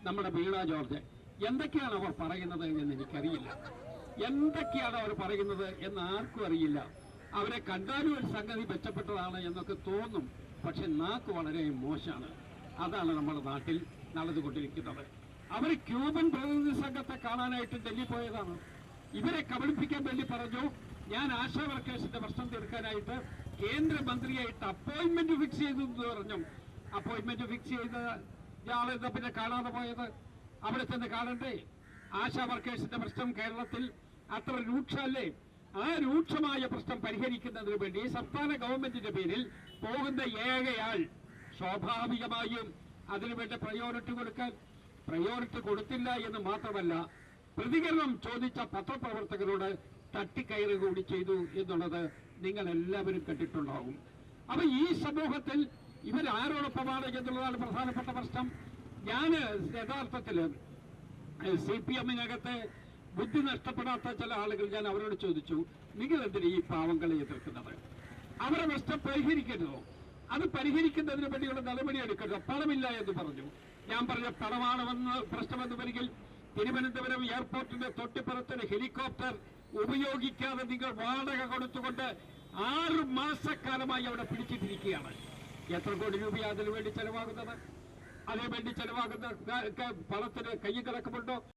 നമ്മുടെ വീണ ജോർജ്. എന്തൊക്കെയാണ് അവർ പറയുന്നത് എന്ന് എനിക്കറിയില്ല. എന്തൊക്കെയാണ് അവർ പറയുന്നത് എന്ന് ആർക്കും അറിയില്ല. അവരെ കണ്ടാലും ഒരു സംഗതി മെച്ചപ്പെട്ടതാണ് എന്നൊക്കെ തോന്നും. പക്ഷെ നാക്ക് വളരെ മോശമാണ്. അതാണ് നമ്മുടെ നാട്ടിൽ നടന്നുകൊണ്ടിരിക്കുന്നത്. അവർ ക്യൂബൻ പ്രതിനിധി സംഘത്തെ കാണാനായിട്ട് ഡൽഹി പോയതാണ്. ഇവരെ കബളിപ്പിക്കാൻ വേണ്ടി പറഞ്ഞു, ഞാൻ ആശാ വർക്കേഴ്സിന്റെ പ്രശ്നം തീർക്കാനായിട്ട് കേന്ദ്രമന്ത്രിയായിട്ട് അപ്പോയിന്റ്മെന്റ് ഫിക്സ് ചെയ്തു എന്ന് പറഞ്ഞു. അപ്പോയിന്റ്മെന്റ് ഫിക്സ് ചെയ്ത ഇയാളെന്താ പിന്നെ കാണാതെ പോയത്? അവിടെ ചെന്ന് കാണണ്ടേ? ആശാ വർക്കേഴ്സിന്റെ പ്രശ്നം കേരളത്തിൽ അത്ര രൂക്ഷമല്ലേ? ആ രൂക്ഷമായ പ്രശ്നം പരിഹരിക്കുന്നതിന് വേണ്ടി സംസ്ഥാന ഗവൺമെന്റിന്റെ പേരിൽ പോകുന്ന ഏകയാൾ സ്വാഭാവികമായും അതിനുവേണ്ട പ്രയോറിറ്റി കൊടുത്തില്ല എന്ന് മാത്രമല്ല, പ്രതികരണം ചോദിച്ച പത്രപ്രവർത്തകരോട് തട്ടിക്കയറി കൂടി ചെയ്തു എന്നുള്ളത് നിങ്ങൾ എല്ലാവരും കണ്ടിട്ടുണ്ടാകും. അപ്പൊ ഈ സമൂഹത്തിൽ ഇവരാരോടൊപ്പമാണ് എന്നുള്ളതാണ് പ്രധാനപ്പെട്ട പ്രശ്നം. ഞാൻ യഥാർത്ഥത്തില് CPM-നകത്തെ ബുദ്ധി നഷ്ടപ്പെടാത്ത ചില ആളുകൾ, ഞാൻ അവരോട് ചോദിച്ചു, നിങ്ങൾ എന്തിനാ ഈ പാവങ്ങളെ എതിർക്കുന്നത്? അവരെ പ്രശ്നം പരിഹരിക്കരുതോ? അത് പരിഹരിക്കുന്നതിന് വേണ്ടിയുള്ള നടപടി എടുക്കരുതോ? പണമില്ല എന്ന് പറഞ്ഞു. ഞാൻ പറഞ്ഞ പണമാണെന്ന് പ്രശ്നമെന്ന് വരികിൽ തിരുവനന്തപുരം എയർപോർട്ടിന്റെ തൊട്ടിപ്പുറത്തൊരു ഹെലികോപ്റ്റർ ഉപയോഗിക്കാതെ നിങ്ങൾ വാടക കൊടുത്തുകൊണ്ട് 6 മാസക്കാലമായി അവിടെ പിടിച്ചിട്ടിരിക്കുകയാണ്. എത്ര കോടി രൂപയാണ് അതിനു വേണ്ടി ചെലവാകുന്നത്? അതിനുവേണ്ടി ചെലവാകുന്ന പണത്തിന് കൈ കിടക്കുന്നുണ്ടോ?